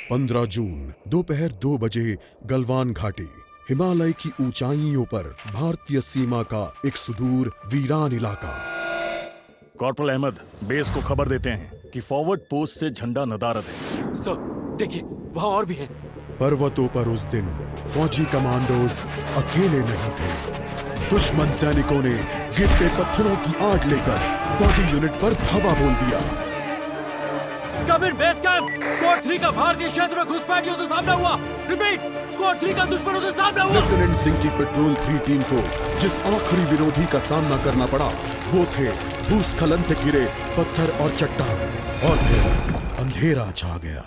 15 जून दोपहर 2 बजे गलवान घाटी, हिमालय की ऊंचाइयों पर भारतीय सीमा का एक सुदूर वीरान इलाका। कॉर्पोरल अहमद, बेस को खबर देते हैं कि फॉरवर्ड पोस्ट से झंडा नदारद है। सर देखिए, वहाँ और भी हैं। पर्वतों पर उस दिन फौजी कमांडोज अकेले नहीं थे। दुश्मन सैनिकों ने गिरते पत्थरों की आग लेकर फौजी यूनिट पर धावा बोल दिया। कम इन बेस कैंप, स्क्वाड 3 का भारतीय क्षेत्र में घुसपैठियों से सामना हुआ। रिपीट, स्क्वाड 3 का दुश्मनों से सामना हुआ। लेफ्टिनेंट सिंह की पेट्रोल 3 टीम को जिस आखिरी विरोधी का सामना करना पड़ा वो थे भूस्खलन से घिरे पत्थर और चट्टान। और फिर अंधेरा छा गया।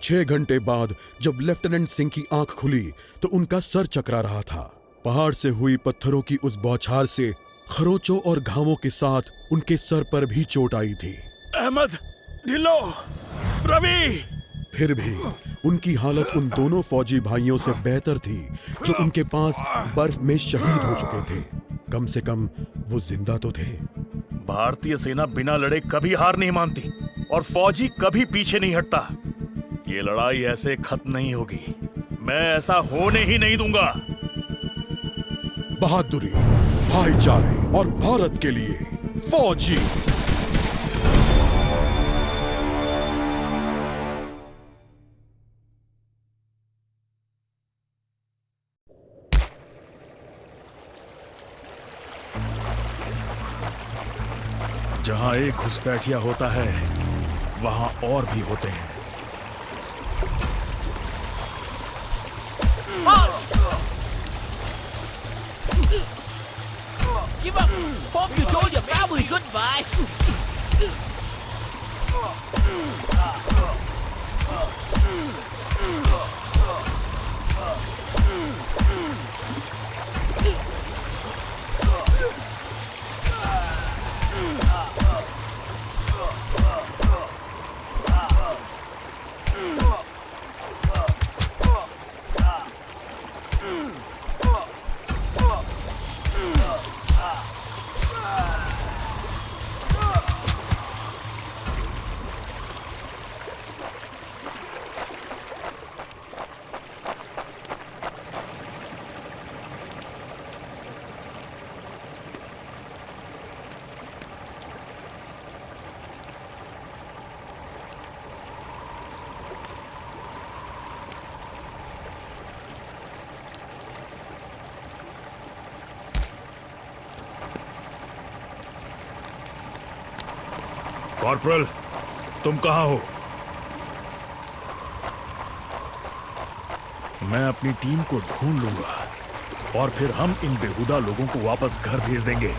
6 घंटे बाद जब लेफ्टिनेंट सिंह की आंख खुली तो उनका सर चकरा रहा था। पहाड़ से हुई पत्थरों की उस बौछार से खरोचों और घावों के साथ उनके सर पर भी चोट आई थी। अहमद, ढिल्लो, रवि। फिर भी उनकी हालत उन दोनों फौजी भाइयों से बेहतर थी जो उनके पास बर्फ में शहीद हो चुके थे। कम से कम वो जिंदा तो थे। भारतीय सेना बिना लड़े कभी हार नहीं मानती और फौजी कभी पीछे नहीं हटता। ये लड़ाई ऐसे खत्म नहीं होगी। मैं ऐसा होने ही नहीं दूंगा। बहादुरी, भाईचारे और भारत के लिए फौजी। जहां एक घुसपैठिया होता है वहां और भी होते हैं। Give up! Hope you told your family goodbye! Corporal, तुम कहां हो? मैं अपनी टीम को ढूंढ लूंगा और फिर हम इन बेहुदा लोगों को वापस घर भेज देंगे।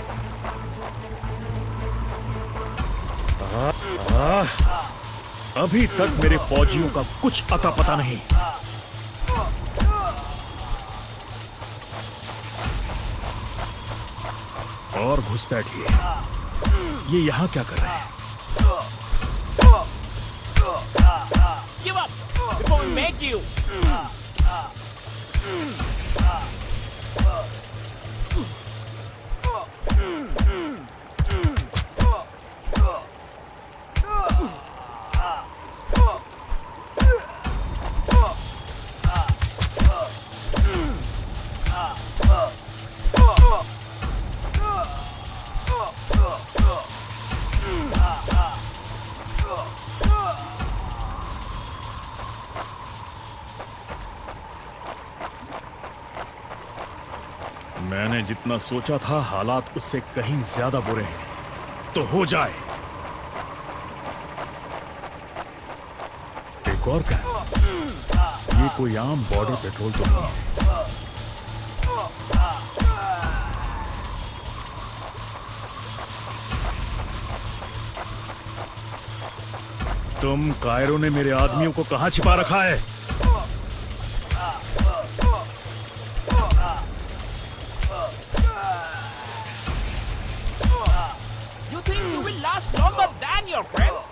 अभी तक मेरे फौजियों का कुछ अता पता नहीं। और घुसपैठिए, ये यहां क्या कर रहे हैं? Give up! Before we make you! मैंने जितना सोचा था हालात उससे कहीं ज्यादा बुरे हैं। तो हो जाए। एक और क्या? ये कोई आम बॉर्डर पेट्रोल तो नहीं है। तुम कायरो ने मेरे आदमियों को कहां छिपा रखा है? You think you will last longer than your friends?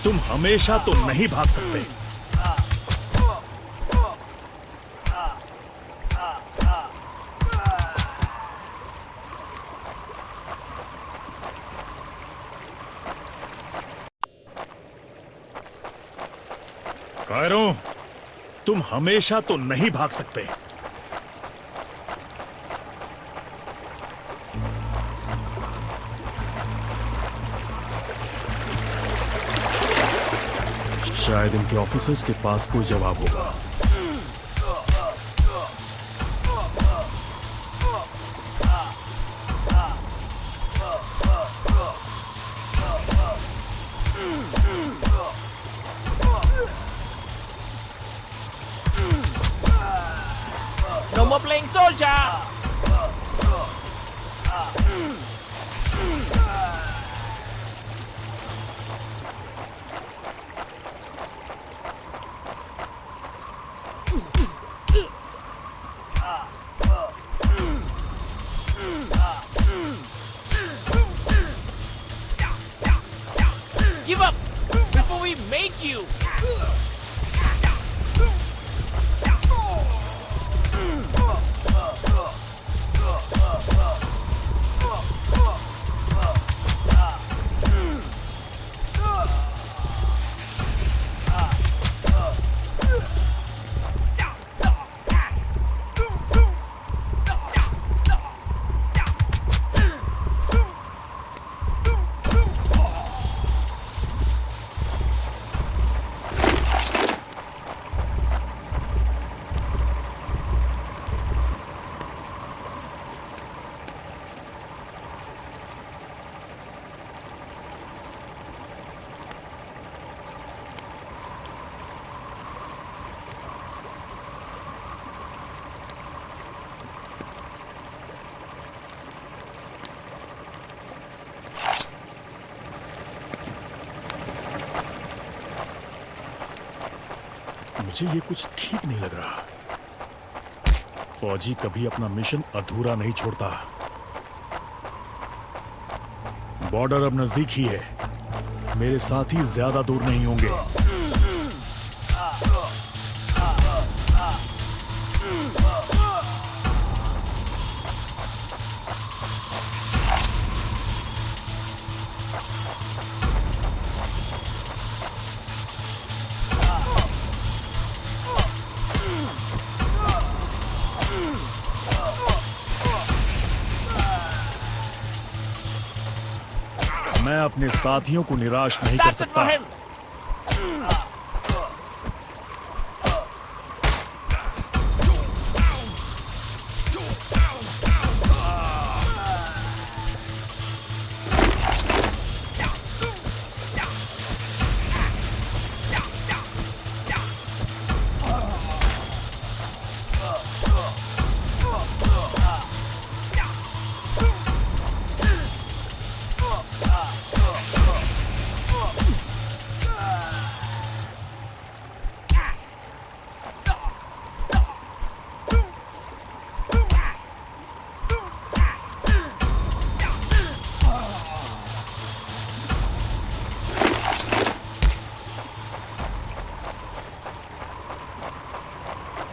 तुम हमेशा तो नहीं भाग सकते। कायरो, तुम हमेशा तो नहीं भाग सकते। शायद इनके ऑफिसर्स के पास कोई जवाब होगा। No more playing soldier. Give up before we make you. मुझे ये कुछ ठीक नहीं लग रहा। फौजी कभी अपना मिशन अधूरा नहीं छोड़ता। बॉर्डर अब नजदीक ही है। मेरे साथी ज्यादा दूर नहीं होंगे। मैं अपने साथियों को निराश नहीं कर That's it for सकता। him.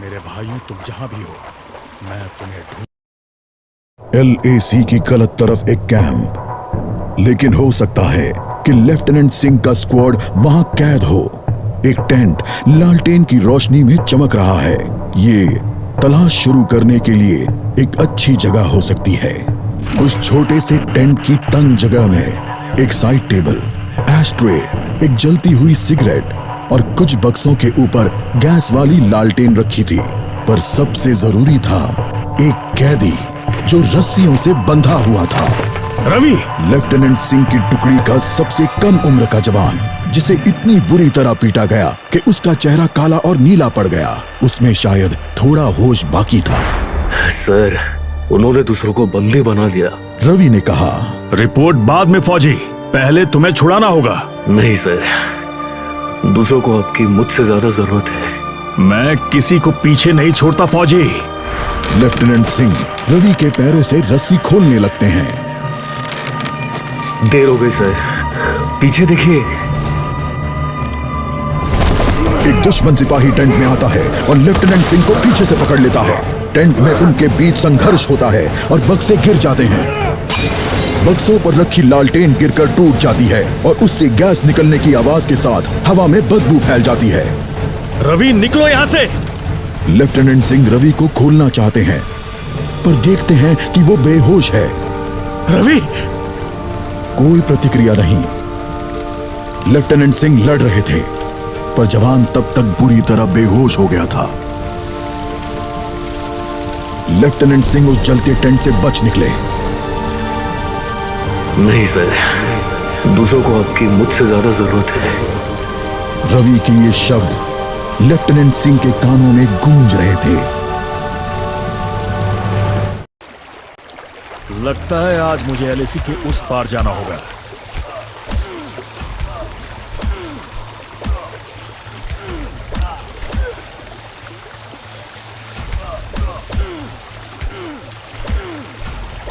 मेरे भाइयों, तुम जहां भी हो, मैं तुम्हें ढूंढ। LAC की गलत तरफ एक कैंप, लेकिन हो सकता है कि लेफ्टिनेंट सिंह का स्क्वाड वहां कैद हो। एक टेंट लालटेन की रोशनी में चमक रहा है। ये तलाश शुरू करने के लिए एक अच्छी जगह हो सकती है। उस छोटे से टेंट की तंग जगह में एक साइड टेबल, एशट्रे, एक जलती हुई सिगरेट और कुछ बक्सों के ऊपर गैस वाली लालटेन रखी थी। पर सबसे जरूरी था एक कैदी जो रस्सियों से बंधा हुआ था। रवि! लेफ्टिनेंट सिंह की टुकड़ी का सबसे कम उम्र का जवान, जिसे इतनी बुरी तरह पीटा गया कि उसका चेहरा काला और नीला पड़ गया। उसमें शायद थोड़ा होश बाकी था। सर, उन्होंने दूसरों को बंदी बना दिया। रवि ने कहा। रिपोर्ट बाद में फौजी, पहले तुम्हें छुड़ाना होगा। नहीं सर, दूसरों को आपकी मुझसे ज्यादा जरूरत है। मैं किसी को पीछे नहीं छोड़ता फौजी। लेफ्टिनेंट सिंह रवि के पैरों से रस्सी खोलने लगते हैं। देर हो गई सर, पीछे देखिए। एक दुश्मन सिपाही टेंट में आता है और लेफ्टिनेंट सिंह को पीछे से पकड़ लेता है। टेंट में उनके बीच संघर्ष होता है और बक्से गिर जाते हैं। बक्सों पर रखी लालटेन गिरकर टूट जाती है और उससे गैस निकलने की आवाज के साथ हवा में बदबू फैल जाती है। रवि निकलो यहाँ से। लेफ्टिनेंट सिंह रवि को खोलना चाहते हैं पर देखते हैं कि वो बेहोश है। रवि, कोई प्रतिक्रिया नहीं। लेफ्टिनेंट सिंह लड़ रहे थे पर जवान तब तक बुरी तरह बेहोश हो गया था। लेफ्टिनेंट सिंह उस जलते टेंट से बच निकले। नहीं सर, दूसरों को आपकी मुझसे ज्यादा जरूरत है। रवि के ये शब्द लेफ्टिनेंट सिंह के कानों में गूंज रहे थे। लगता है आज मुझे एलएसी के उस पार जाना होगा।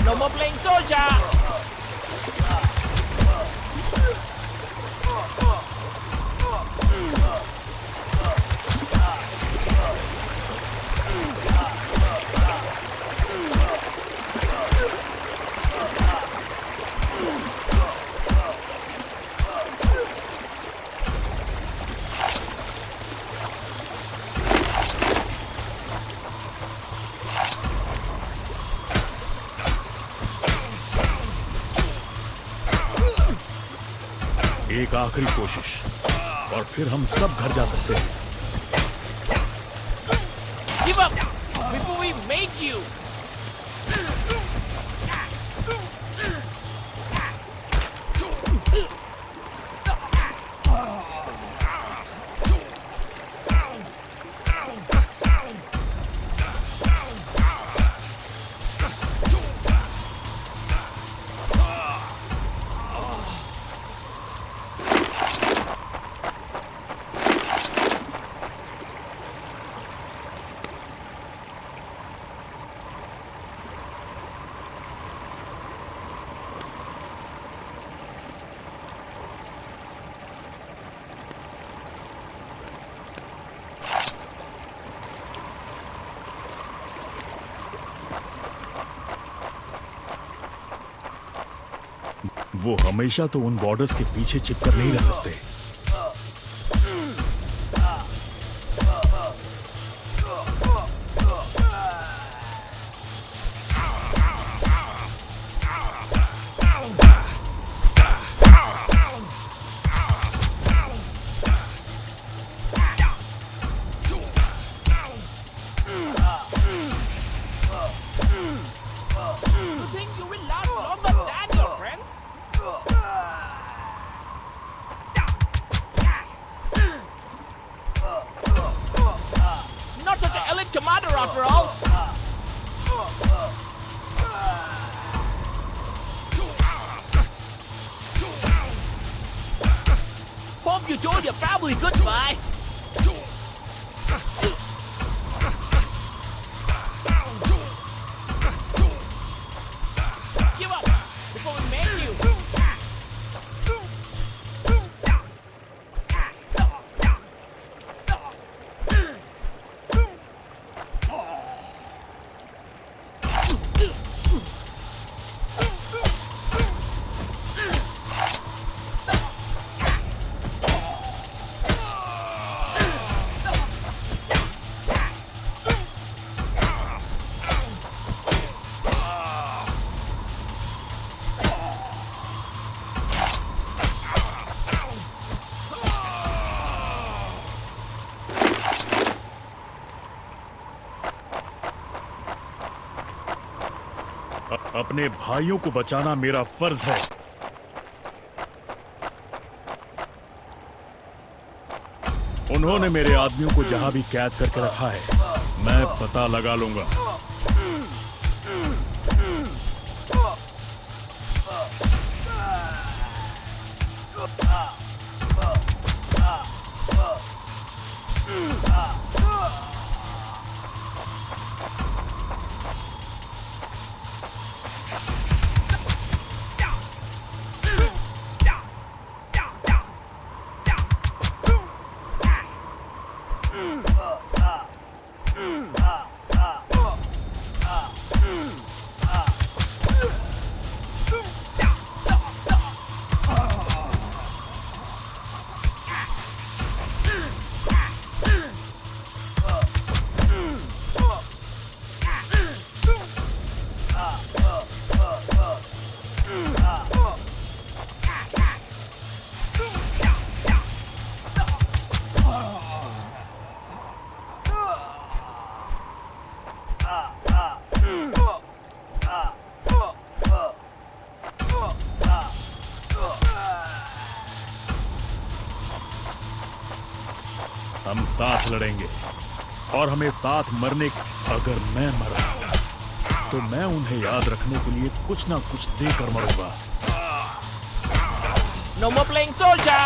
No more playing soldier. एक आखिरी कोशिश और फिर हम सब घर जा सकते हैं। Give up before we make you. वो हमेशा तो उन बॉर्डर्स के पीछे चिपकर नहीं रह सकते। You think you will last longer than your friends? Not such an elite commander after all. Hope you told your family goodbye. Give up before we make you. अपने भाइयों को बचाना मेरा फर्ज है। उन्होंने मेरे आदमियों को जहां भी कैद करके रखा है, मैं पता लगा लूंगा। हम साथ लड़ेंगे और हमें साथ मरने अगर मैं मरा तो मैं उन्हें याद रखने के लिए कुछ ना कुछ देकर मरूंगा। No more playing soldier.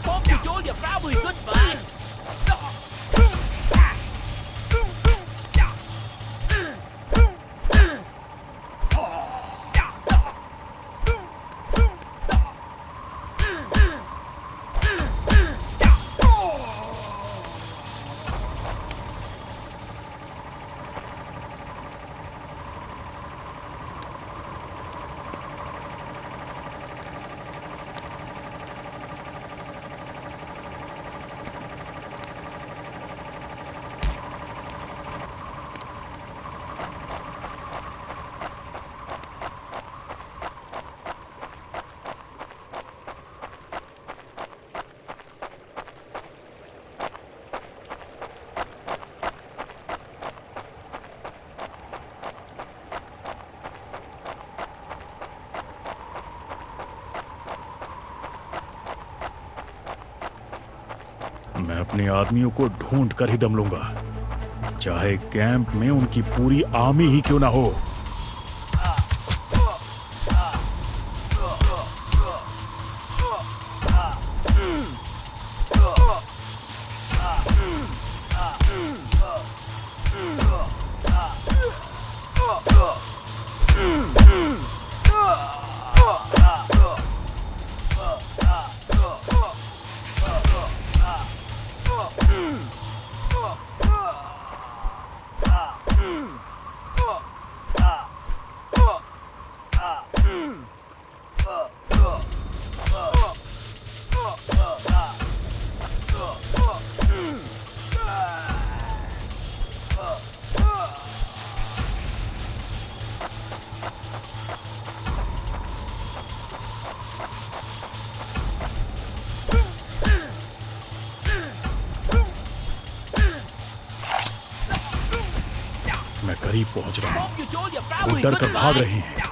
Hope you told your family goodbye. मैं अपने आदमियों को ढूंढ कर ही दम लूंगा, चाहे कैंप में उनकी पूरी आर्मी ही क्यों ना हो। मैं करीब पहुंच रहा हूं। Hope you told your वो family डर कर भाग goodbye. रहे हैं।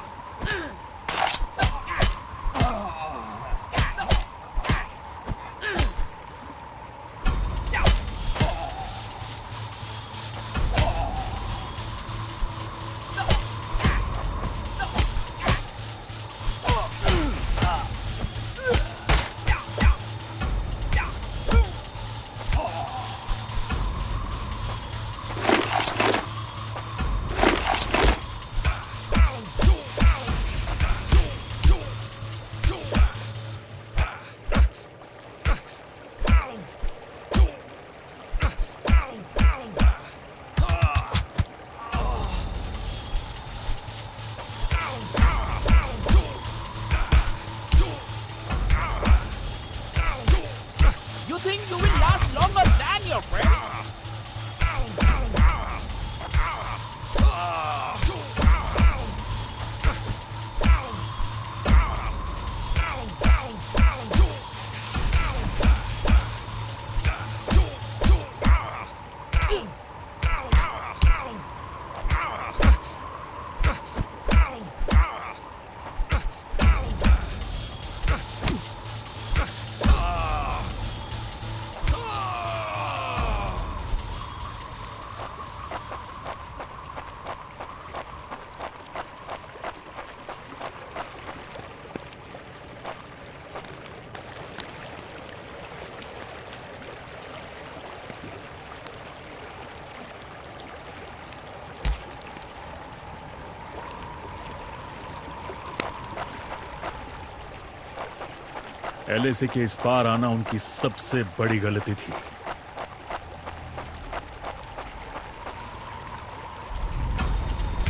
एलएसी के इस पार आना उनकी सबसे बड़ी गलती थी।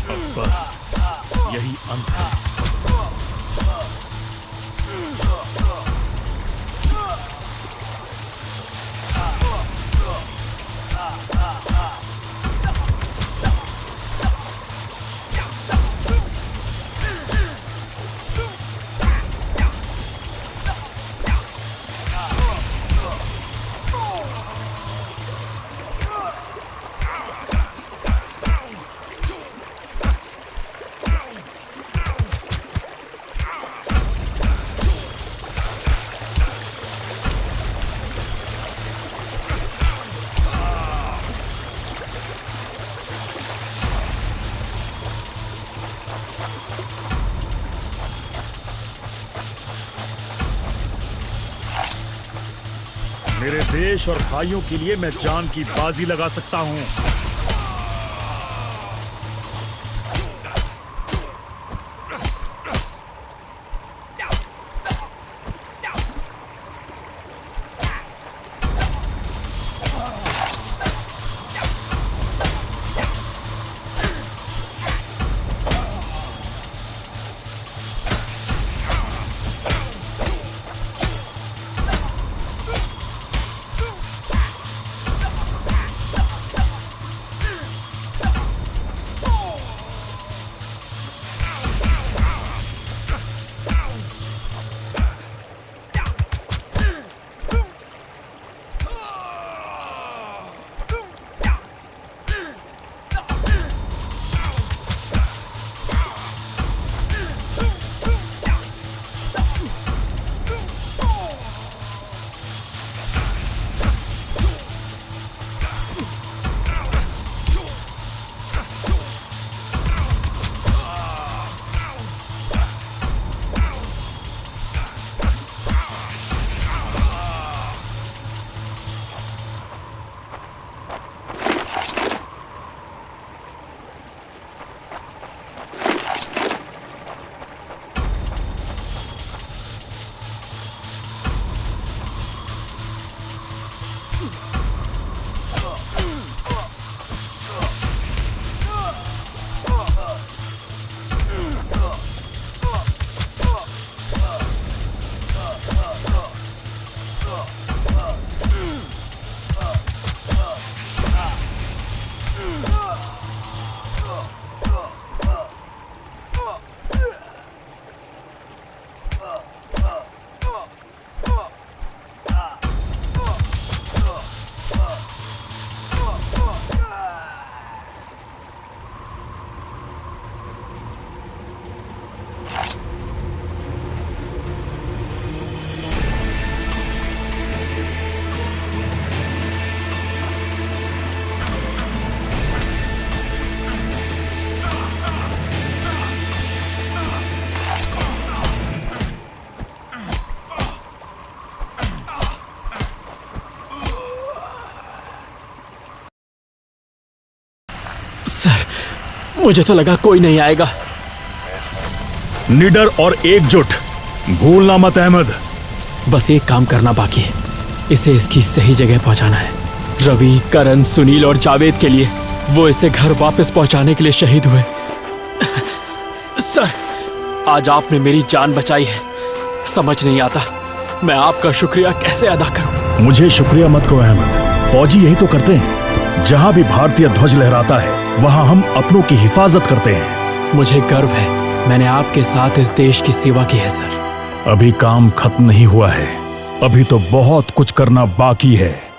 अब बस यही अंत है। मेरे देश और भाइयों के लिए मैं जान की बाजी लगा सकता हूं। सर, मुझे तो लगा कोई नहीं आएगा। निडर और एकजुट, भूलना मत अहमद। बस एक काम करना बाकी है, इसे इसकी सही जगह पहुंचाना है। रवि, करण, सुनील और जावेद के लिए वो इसे घर वापस पहुंचाने के लिए शहीद हुए। सर, आज आपने मेरी जान बचाई है। समझ नहीं आता मैं आपका शुक्रिया कैसे अदा करूं। मुझे शुक्रिया मत कहो अहमद, फौजी यही तो करते हैं। जहां भी भारतीय ध्वज लहराता है वहां हम अपनों की हिफाजत करते हैं। मुझे गर्व है, मैंने आपके साथ इस देश की सेवा की है सर। अभी काम खत्म नहीं हुआ है, अभी तो बहुत कुछ करना बाकी है।